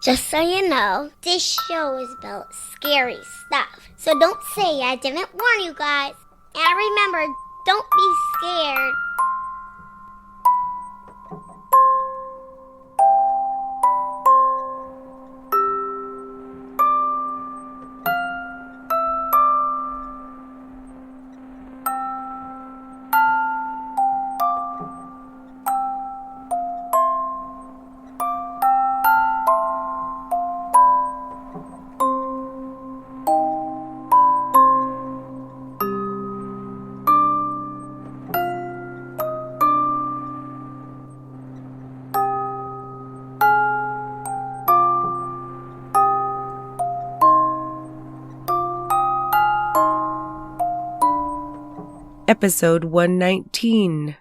Just so you know, this show is about scary stuff. So don't say I didn't warn you guys. And remember, don't be scared. Episode 119,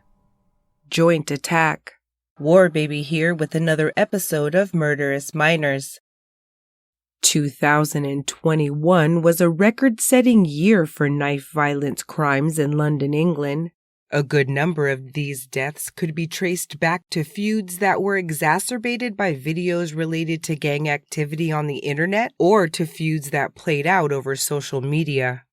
Joint Attack. War Baby here with another episode of Murderous Minors. 2021 was a record-setting year for knife violence crimes in London, England. A good number of these deaths could be traced back to feuds that were exacerbated by videos related to gang activity on the internet or to feuds that played out over social media.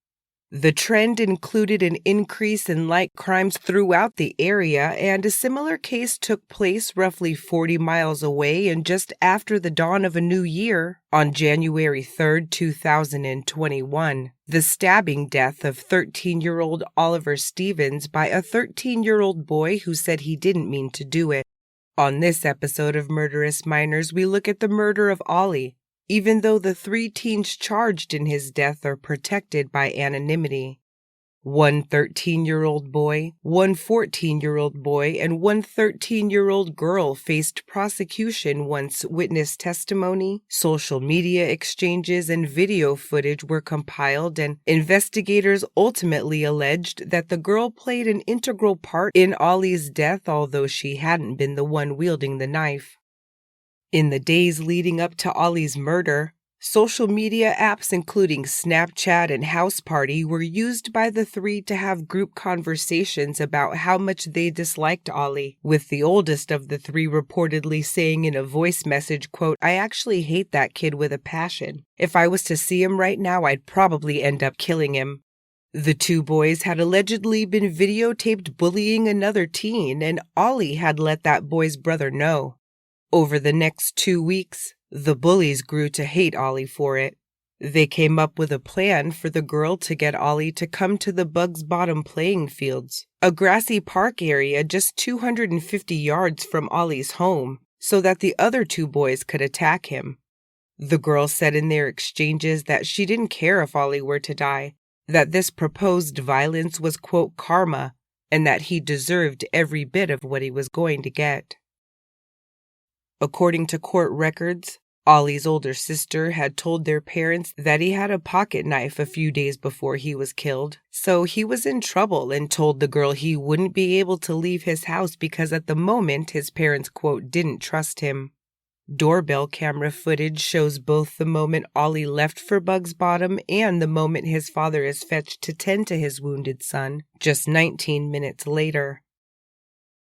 The trend included an increase in like crimes throughout the area, and a similar case took place roughly 40 miles away and just after the dawn of a new year, on January 3, 2021, the stabbing death of 13-year-old Oliver Stevens by a 13-year-old boy who said he didn't mean to do it. On this episode of Murderous Minors, we look at the murder of Ollie, even though the 3 teens charged in his death are protected by anonymity. One 13-year-old boy, one 14-year-old boy, and one 13-year-old girl faced prosecution once witness testimony, social media exchanges, and video footage were compiled, and investigators ultimately alleged that the girl played an integral part in Ollie's death, although she hadn't been the one wielding the knife. In the days leading up to Ollie's murder, social media apps including Snapchat and House Party were used by the 3 to have group conversations about how much they disliked Ollie, with the oldest of the 3 reportedly saying in a voice message, quote, "I actually hate that kid with a passion. If I was to see him right now, I'd probably end up killing him." The 2 boys had allegedly been videotaped bullying another teen, and Ollie had let that boy's brother know. Over the next 2 weeks, the bullies grew to hate Ollie for it. They came up with a plan for the girl to get Ollie to come to the Bugs Bottom playing fields, a grassy park area just 250 yards from Ollie's home, so that the other 2 boys could attack him. The girl said in their exchanges that she didn't care if Ollie were to die, that this proposed violence was, quote, karma, and that he deserved every bit of what he was going to get. According to court records, Ollie's older sister had told their parents that he had a pocket knife a few days before he was killed, so he was in trouble and told the girl he wouldn't be able to leave his house because at the moment his parents, quote, didn't trust him. Doorbell camera footage shows both the moment Ollie left for Bugs Bottom and the moment his father is fetched to tend to his wounded son, just 19 minutes later.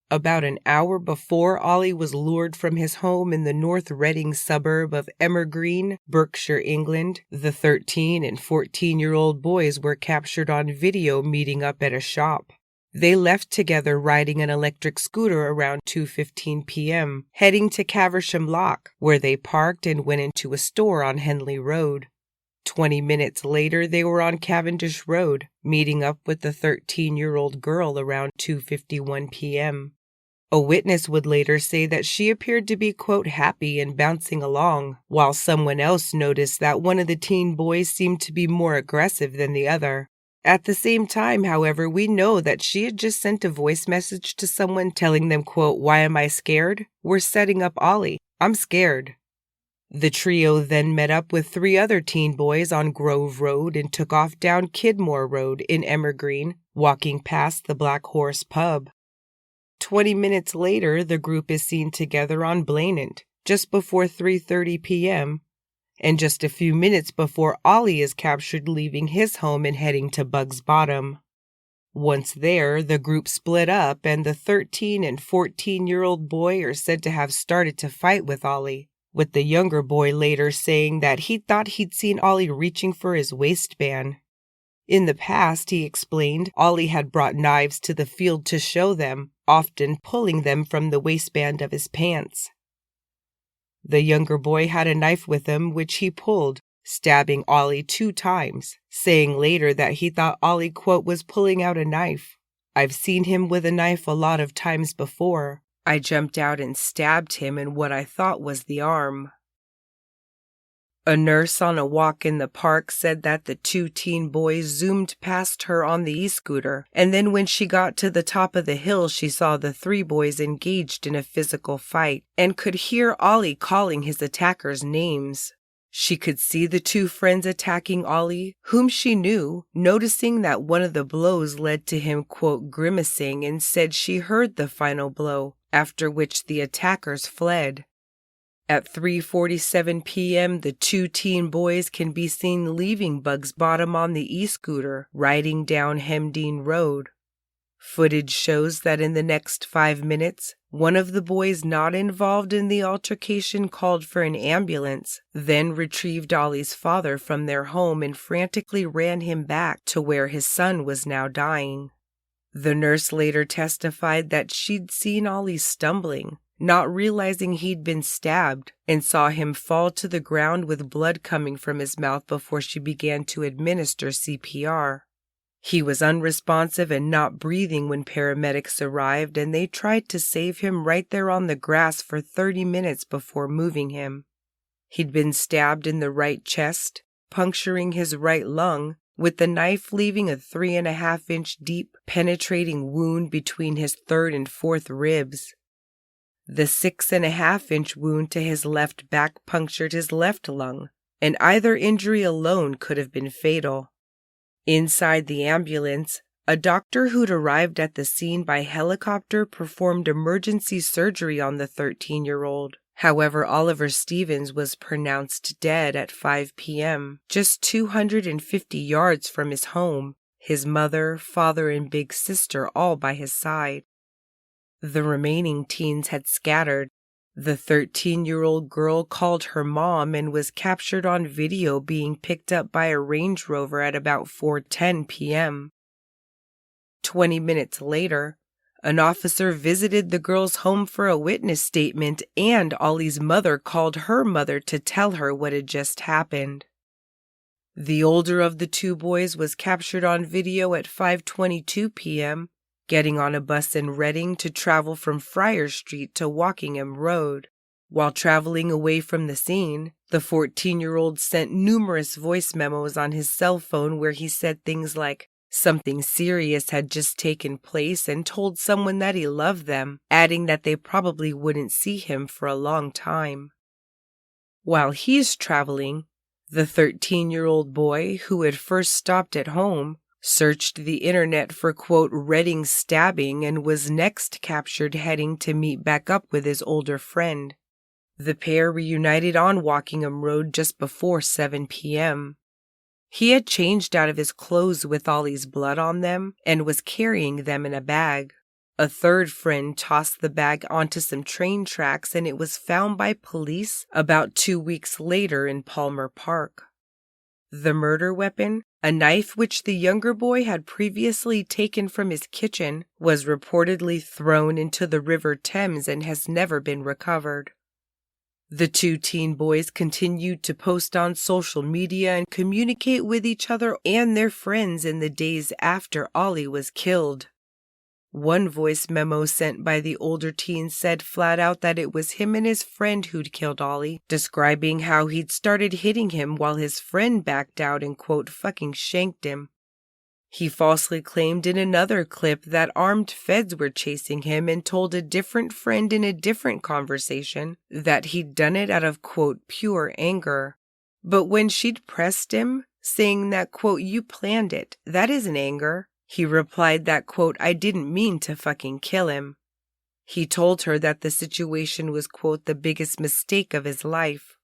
About an hour before Ollie was lured from his home in the North Reading suburb of Emergreen, Berkshire, England, the 13 and 14-year-old boys were captured on video meeting up at a shop. They left together riding an electric scooter around 2:15 p.m., heading to Caversham Lock, where they parked and went into a store on Henley Road. 20 minutes later, they were on Cavendish Road, meeting up with the 13-year-old girl around 2:51 p.m. A witness would later say that she appeared to be, quote, happy and bouncing along, while someone else noticed that one of the teen boys seemed to be more aggressive than the other. At the same time, however, we know that she had just sent a voice message to someone telling them, quote, "Why am I scared? We're setting up Ollie. I'm scared." The trio then met up with 3 other teen boys on Grove Road and took off down Kidmore Road in Emergreen, walking past the Black Horse pub. 20 minutes later, the group is seen together on Blaynant, just before 3:30 p.m., and just a few minutes before Ollie is captured leaving his home and heading to Bugs Bottom. Once there, the group split up, and the 13 and 14-year-old boy are said to have started to fight with Ollie, with the younger boy later saying that he thought he'd seen Ollie reaching for his waistband. In the past, he explained, Ollie had brought knives to the field to show them, often pulling them from the waistband of his pants. The younger boy had a knife with him, which he pulled, stabbing Ollie 2 times, saying later that he thought Ollie, quote, was pulling out a knife. I've seen him with a knife a lot of times before. I jumped out and stabbed him in what I thought was the arm. A nurse on a walk in the park said that the 2 teen boys zoomed past her on the e-scooter, and then when she got to the top of the hill, she saw the 3 boys engaged in a physical fight and could hear Ollie calling his attackers names. She could see the 2 friends attacking Ollie, whom she knew, noticing that one of the blows led to him, quote, grimacing, and said she heard the final blow, after which the attackers fled. At 3:47 p.m., the 2 teen boys can be seen leaving Bugs Bottom on the e-scooter, riding down Hemdene Road. Footage shows that in the next 5 minutes, one of the boys not involved in the altercation called for an ambulance, then retrieved Ollie's father from their home and frantically ran him back to where his son was now dying. The nurse later testified that she'd seen Ollie stumbling, not realizing he'd been stabbed, and saw him fall to the ground with blood coming from his mouth before she began to administer CPR. He was unresponsive and not breathing when paramedics arrived, and they tried to save him right there on the grass for 30 minutes before moving him. He'd been stabbed in the right chest, puncturing his right lung, with the knife leaving a 3.5-inch deep, penetrating wound between his 3rd and 4th ribs. The 6.5-inch wound to his left back punctured his left lung, and either injury alone could have been fatal. Inside the ambulance, a doctor who'd arrived at the scene by helicopter performed emergency surgery on the 13-year-old. However, Oliver Stevens was pronounced dead at 5 p.m., just 250 yards from his home, his mother, father, and big sister all by his side. The remaining teens had scattered. The 13-year-old girl called her mom and was captured on video being picked up by a Range Rover at about 4:10 p.m. 20 minutes later, an officer visited the girl's home for a witness statement, and Ollie's mother called her mother to tell her what had just happened. The older of the 2 boys was captured on video at 5:22 p.m., getting on a bus in Reading to travel from Friar Street to Wokingham Road. While traveling away from the scene, the 14-year-old sent numerous voice memos on his cell phone where he said things like, something serious had just taken place, and told someone that he loved them, adding that they probably wouldn't see him for a long time. While he's traveling, the 13-year-old boy, who had first stopped at home, searched the internet for, quote, Reading stabbing, and was next captured heading to meet back up with his older friend. The pair reunited on Wokingham Road just before 7 p.m. He had changed out of his clothes with Ollie's blood on them and was carrying them in a bag. A third friend tossed the bag onto some train tracks, and it was found by police about 2 weeks later in Palmer Park. The murder weapon, a knife which the younger boy had previously taken from his kitchen, was reportedly thrown into the River Thames and has never been recovered. The 2 teen boys continued to post on social media and communicate with each other and their friends in the days after Ollie was killed. One voice memo sent by the older teen said flat out that it was him and his friend who'd killed Ollie, describing how he'd started hitting him while his friend backed out and, quote, fucking shanked him. He falsely claimed in another clip that armed feds were chasing him and told a different friend in a different conversation that he'd done it out of, quote, pure anger. But when she'd pressed him, saying that, quote, you planned it, that isn't anger, he replied that, quote, I didn't mean to fucking kill him. He told her that the situation was, quote, the biggest mistake of his life.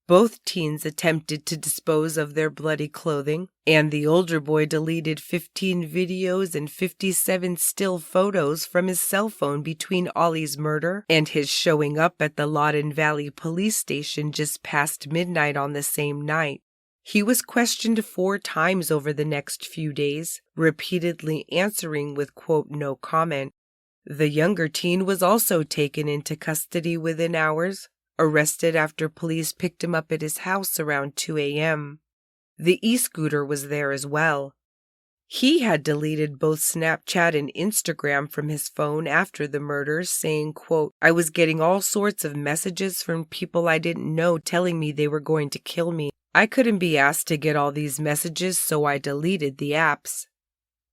Both teens attempted to dispose of their bloody clothing, and the older boy deleted 15 videos and 57 still photos from his cell phone between Ollie's murder and his showing up at the Loddon Valley police station just past midnight on the same night. He was questioned 4 times over the next few days, repeatedly answering with, quote, no comment. The younger teen was also taken into custody within hours, arrested after police picked him up at his house around 2 a.m. The e-scooter was there as well. He had deleted both Snapchat and Instagram from his phone after the murders, saying, quote, I was getting all sorts of messages from people I didn't know telling me they were going to kill me. I couldn't be asked to get all these messages, so I deleted the apps.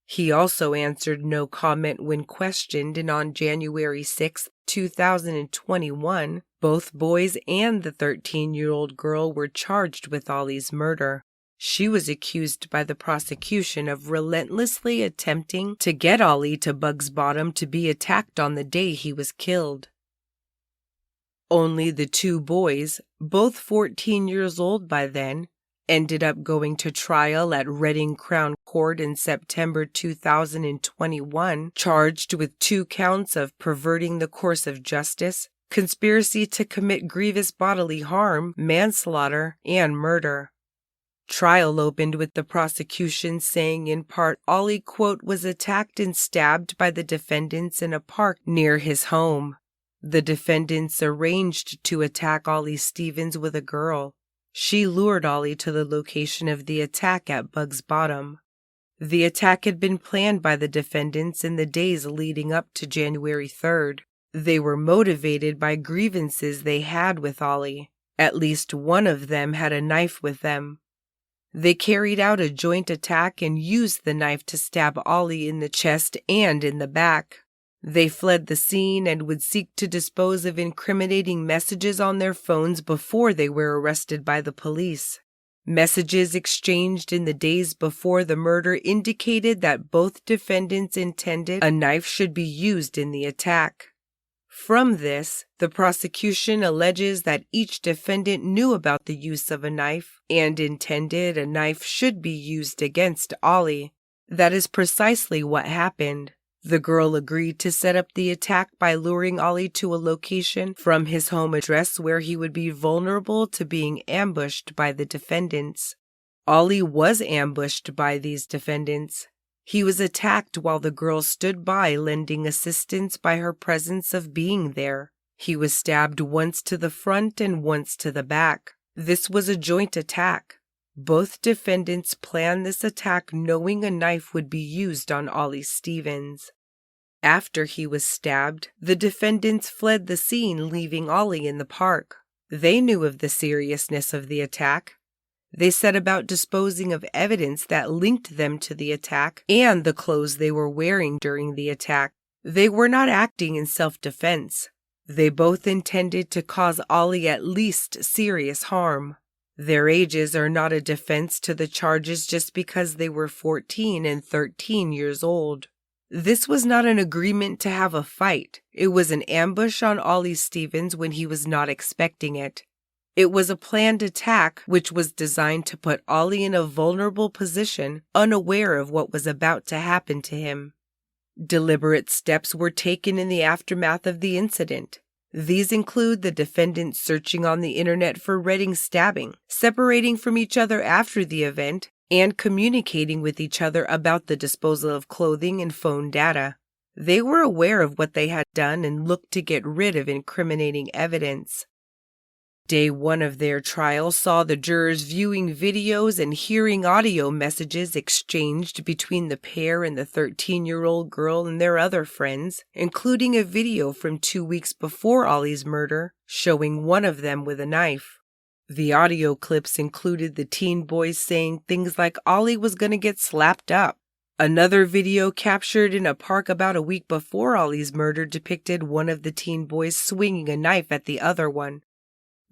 He also answered no comment when questioned, and on January 6, 2021, both boys and the 13-year-old girl were charged with Ollie's murder. She was accused by the prosecution of relentlessly attempting to get Ollie to Bugs Bottom to be attacked on the day he was killed. Only the 2 boys, both 14 years old by then, ended up going to trial at Reading Crown Court in September 2021, charged with 2 counts of perverting the course of justice, conspiracy to commit grievous bodily harm, manslaughter, and murder. Trial opened with the prosecution saying in part Ollie, quote, was attacked and stabbed by the defendants in a park near his home. The defendants arranged to attack Ollie Stevens with a girl. She lured Ollie to the location of the attack at Bugs Bottom. The attack had been planned by the defendants in the days leading up to January 3rd. They were motivated by grievances they had with Ollie. At least one of them had a knife with them. They carried out a joint attack and used the knife to stab Ollie in the chest and in the back. They fled the scene and would seek to dispose of incriminating messages on their phones before they were arrested by the police. Messages exchanged in the days before the murder indicated that both defendants intended a knife should be used in the attack. From this, the prosecution alleges that each defendant knew about the use of a knife and intended a knife should be used against Ollie. That is precisely what happened. The girl agreed to set up the attack by luring Ollie to a location from his home address where he would be vulnerable to being ambushed by the defendants. Ollie was ambushed by these defendants. He was attacked while the girl stood by, lending assistance by her presence of being there. He was stabbed once to the front and once to the back. This was a joint attack. Both defendants planned this attack knowing a knife would be used on Ollie Stevens. After he was stabbed, the defendants fled the scene, leaving Ollie in the park. They knew of the seriousness of the attack. They set about disposing of evidence that linked them to the attack and the clothes they were wearing during the attack. They were not acting in self-defense. They both intended to cause Ollie at least serious harm. Their ages are not a defense to the charges just because they were 14 and 13 years old. This was not an agreement to have a fight. It was an ambush on Ollie Stevens when he was not expecting it. It was a planned attack which was designed to put Ollie in a vulnerable position, unaware of what was about to happen to him. Deliberate steps were taken in the aftermath of the incident. These include the defendants searching on the internet for Reading stabbing, separating from each other after the event, and communicating with each other about the disposal of clothing and phone data. They were aware of what they had done and looked to get rid of incriminating evidence. Day 1 of their trial saw the jurors viewing videos and hearing audio messages exchanged between the pair and the 13-year-old girl and their other friends, including a video from 2 weeks before Ollie's murder, showing one of them with a knife. The audio clips included the teen boys saying things like Ollie was going to get slapped up. Another video captured in a park about a week before Ollie's murder depicted one of the teen boys swinging a knife at the other one.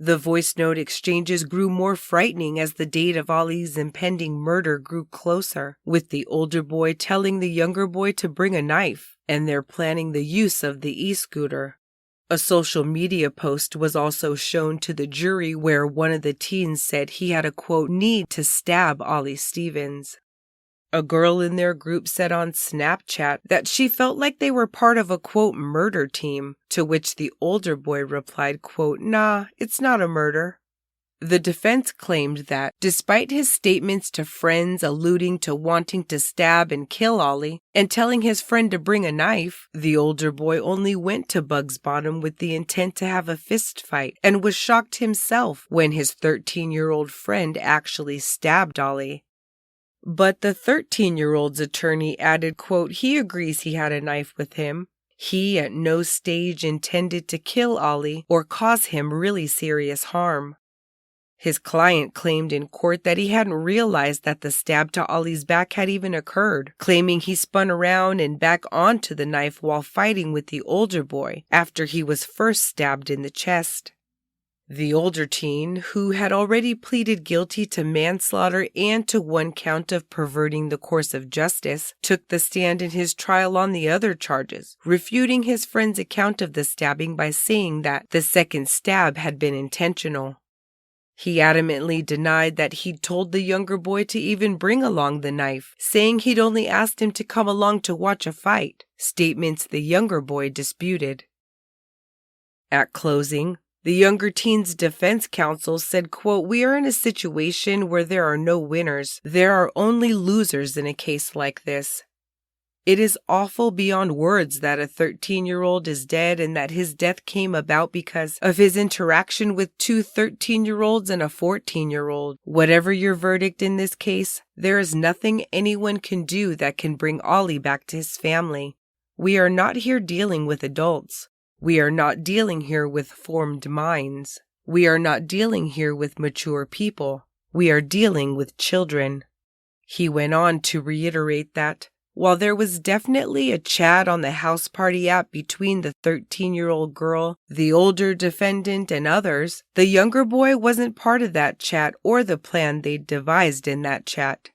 The voice note exchanges grew more frightening as the date of Ollie's impending murder grew closer, with the older boy telling the younger boy to bring a knife, and they're planning the use of the e-scooter. A social media post was also shown to the jury where one of the teens said he had a, quote, need to stab Ollie Stevens. A girl in their group said on Snapchat that she felt like they were part of a, quote, murder team, to which the older boy replied, quote, nah, it's not a murder. The defense claimed that, despite his statements to friends alluding to wanting to stab and kill Ollie and telling his friend to bring a knife, the older boy only went to Bugs Bottom with the intent to have a fist fight and was shocked himself when his 13-year-old friend actually stabbed Ollie. But the 13-year-old's attorney added, quote, he agrees he had a knife with him. He at no stage intended to kill Ollie or cause him really serious harm. His client claimed in court that he hadn't realized that the stab to Ollie's back had even occurred, claiming he spun around and back onto the knife while fighting with the older boy after he was first stabbed in the chest. The older teen, who had already pleaded guilty to manslaughter and to one count of perverting the course of justice, took the stand in his trial on the other charges, refuting his friend's account of the stabbing by saying that the second stab had been intentional. He adamantly denied that he'd told the younger boy to even bring along the knife, saying he'd only asked him to come along to watch a fight, statements the younger boy disputed. At closing, the younger teen's defense counsel said, quote, we are in a situation where there are no winners. There are only losers in a case like this. It is awful beyond words that a 13-year-old is dead and that his death came about because of his interaction with two 13-year-olds and a 14-year-old. Whatever your verdict in this case, there is nothing anyone can do that can bring Ollie back to his family. We are not here dealing with adults. We are not dealing here with formed minds. We are not dealing here with mature people. We are dealing with children. He went on to reiterate that, while there was definitely a chat on the house party app between the 13-year-old girl, the older defendant, and others, the younger boy wasn't part of that chat or the plan they'd devised in that chat.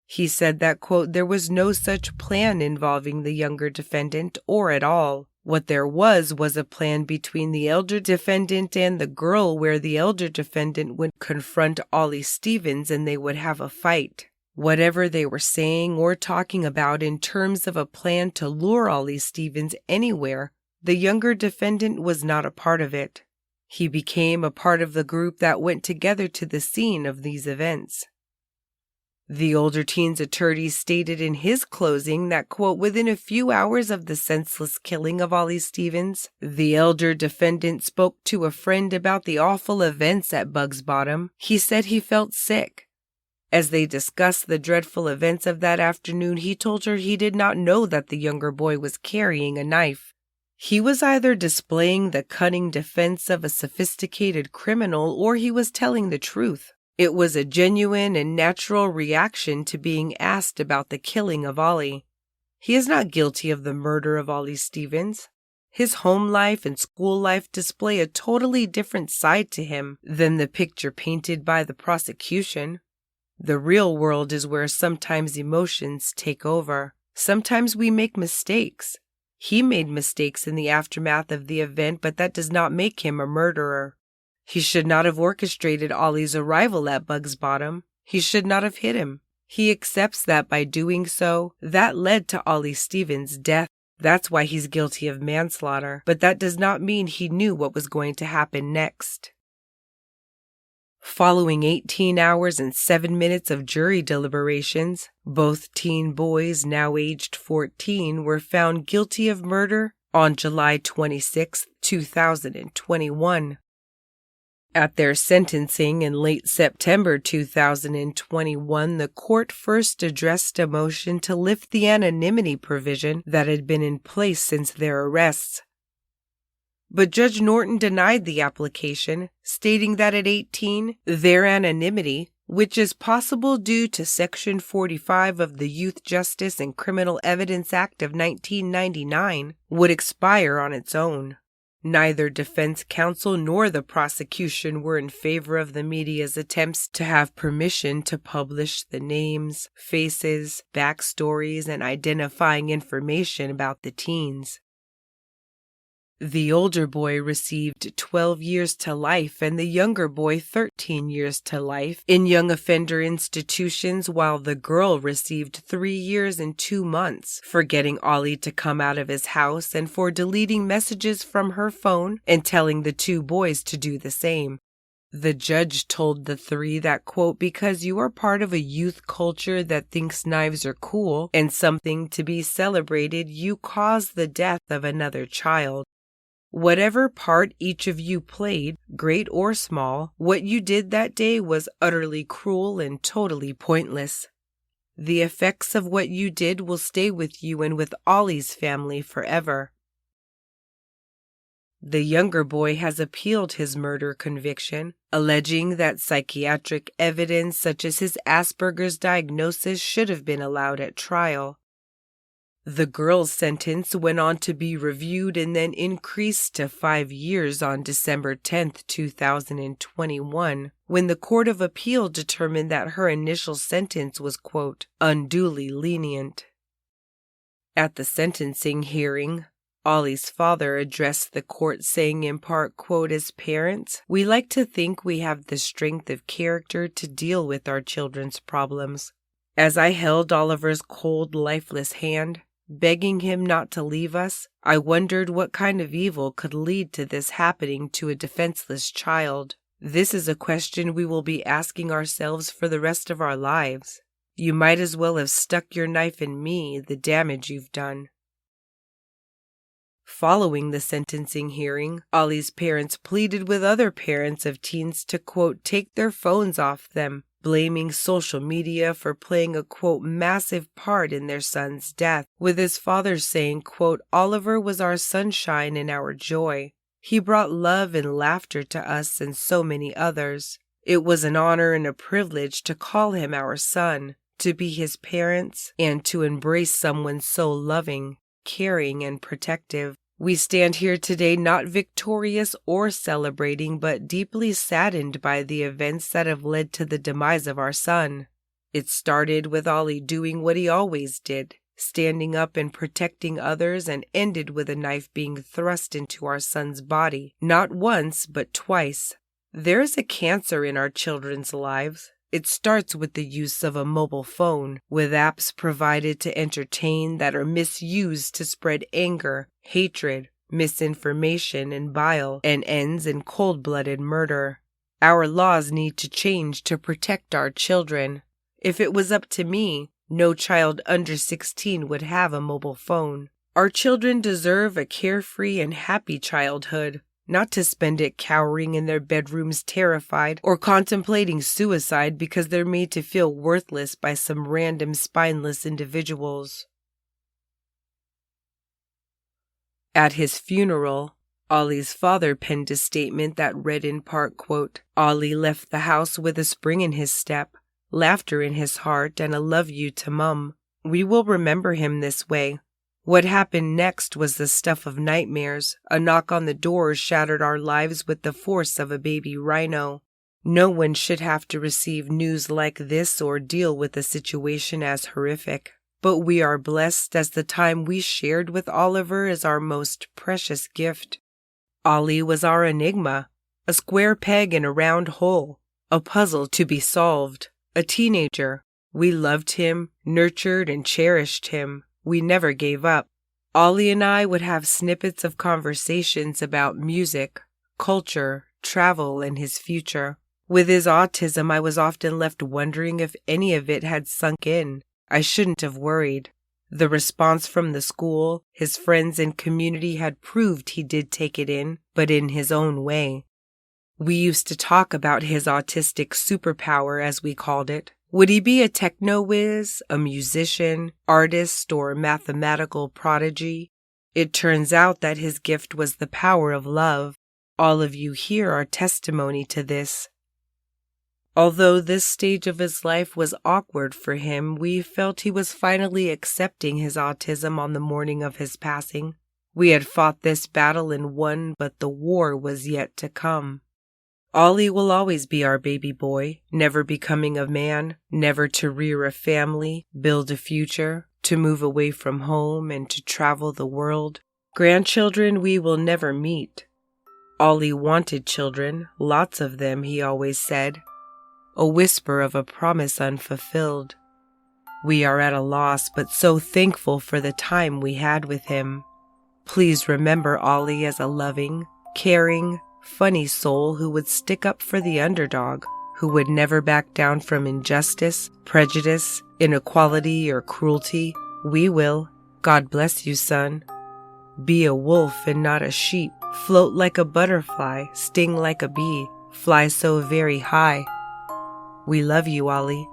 He said that, quote, there was no such plan involving the younger defendant or at all. What there was a plan between the elder defendant and the girl where the elder defendant would confront Ollie Stevens and they would have a fight. Whatever they were saying or talking about in terms of a plan to lure Ollie Stevens anywhere, the younger defendant was not a part of it. He became a part of the group that went together to the scene of these events. The older teen's attorney stated in his closing that, quote, within a few hours of the senseless killing of Ollie Stevens, the elder defendant spoke to a friend about the awful events at Bugs Bottom. He said he felt sick. As they discussed the dreadful events of that afternoon, he told her he did not know that the younger boy was carrying a knife. He was either displaying the cunning defense of a sophisticated criminal or he was telling the truth. It was a genuine and natural reaction to being asked about the killing of Ollie. He is not guilty of the murder of Ollie Stevens. His home life and school life display a totally different side to him than the picture painted by the prosecution. The real world is where sometimes emotions take over. Sometimes we make mistakes. He made mistakes in the aftermath of the event, but that does not make him a murderer. He should not have orchestrated Ollie's arrival at Bugs Bottom. He should not have hit him. He accepts that by doing so, that led to Ollie Stevens' death. That's why he's guilty of manslaughter, but that does not mean he knew what was going to happen next. Following 18 hours and 7 minutes of jury deliberations, both teen boys, now aged 14, were found guilty of murder on July 26, 2021. At their sentencing in late September 2021, the court first addressed a motion to lift the anonymity provision that had been in place since their arrests. But Judge Norton denied the application, stating that at 18, their anonymity, which is possible due to Section 45 of the Youth Justice and Criminal Evidence Act of 1999, would expire on its own. Neither defense counsel nor the prosecution were in favor of the media's attempts to have permission to publish the names, faces, backstories, and identifying information about the teens. The older boy received 12 years to life and the younger boy 13 years to life in young offender institutions, while the girl received 3 years and 2 months for getting Ollie to come out of his house and for deleting messages from her phone and telling the 2 boys to do the same. The judge told the 3 that, quote, because you are part of a youth culture that thinks knives are cool and something to be celebrated, you caused the death of another child. Whatever part each of you played, great or small, what you did that day was utterly cruel and totally pointless. The effects of what you did will stay with you and with Ollie's family forever. The younger boy has appealed his murder conviction, alleging that psychiatric evidence such as his Asperger's diagnosis should have been allowed at trial. The girl's sentence went on to be reviewed and then increased to 5 years on December 10, 2021, when the Court of Appeal determined that her initial sentence was, quote, unduly lenient. At the sentencing hearing, Ollie's father addressed the court saying in part, quote, as parents, we like to think we have the strength of character to deal with our children's problems. As I held Oliver's cold, lifeless hand, begging him not to leave us, I wondered what kind of evil could lead to this happening to a defenseless child. This is a question we will be asking ourselves for the rest of our lives. You might as well have stuck your knife in me, the damage you've done. Following the sentencing hearing, Ollie's parents pleaded with other parents of teens to, quote, take their phones off them, blaming social media for playing a, quote, massive part in their son's death, with his father saying, quote, Oliver was our sunshine and our joy. He brought love and laughter to us and so many others. It was an honor and a privilege to call him our son, to be his parents, and to embrace someone so loving, caring, and protective. We stand here today not victorious or celebrating, but deeply saddened by the events that have led to the demise of our son. It started with Ollie doing what he always did, standing up and protecting others, and ended with a knife being thrust into our son's body, not once, but twice. There is a cancer in our children's lives. It starts with the use of a mobile phone, with apps provided to entertain that are misused to spread anger, hatred, misinformation, and bile, and ends in cold-blooded murder. Our laws need to change to protect our children. If it was up to me, no child under 16 would have a mobile phone. Our children deserve a carefree and happy childhood, not to spend it cowering in their bedrooms terrified or contemplating suicide because they're made to feel worthless by some random spineless individuals. At his funeral, Ollie's father penned a statement that read in part, quote, Ollie left the house with a spring in his step, laughter in his heart, and a love you to Mum. We will remember him this way. What happened next was the stuff of nightmares. A knock on the door shattered our lives with the force of a baby rhino. No one should have to receive news like this or deal with a situation as horrific. But we are blessed as the time we shared with Oliver is our most precious gift. Ollie was our enigma, a square peg in a round hole, a puzzle to be solved, a teenager. We loved him, nurtured and cherished him. We never gave up. Ollie and I would have snippets of conversations about music, culture, travel, and his future. With his autism, I was often left wondering if any of it had sunk in. I shouldn't have worried. The response from the school, his friends, and community had proved he did take it in, but in his own way. We used to talk about his autistic superpower, as we called it. Would he be a techno-whiz, a musician, artist, or mathematical prodigy? It turns out that his gift was the power of love. All of you here are testimony to this. Although this stage of his life was awkward for him, we felt he was finally accepting his autism on the morning of his passing. We had fought this battle and won, but the war was yet to come. Ollie will always be our baby boy, never becoming a man, never to rear a family, build a future, to move away from home, and to travel the world. Grandchildren we will never meet. Ollie wanted children, lots of them, he always said. A whisper of a promise unfulfilled. We are at a loss, but so thankful for the time we had with him. Please remember Ollie as a loving, caring, funny soul who would stick up for the underdog, who would never back down from injustice, prejudice, inequality, or cruelty. We will. God bless you, son. Be a wolf and not a sheep. Float like a butterfly, sting like a bee, fly so very high. We love you, Ollie.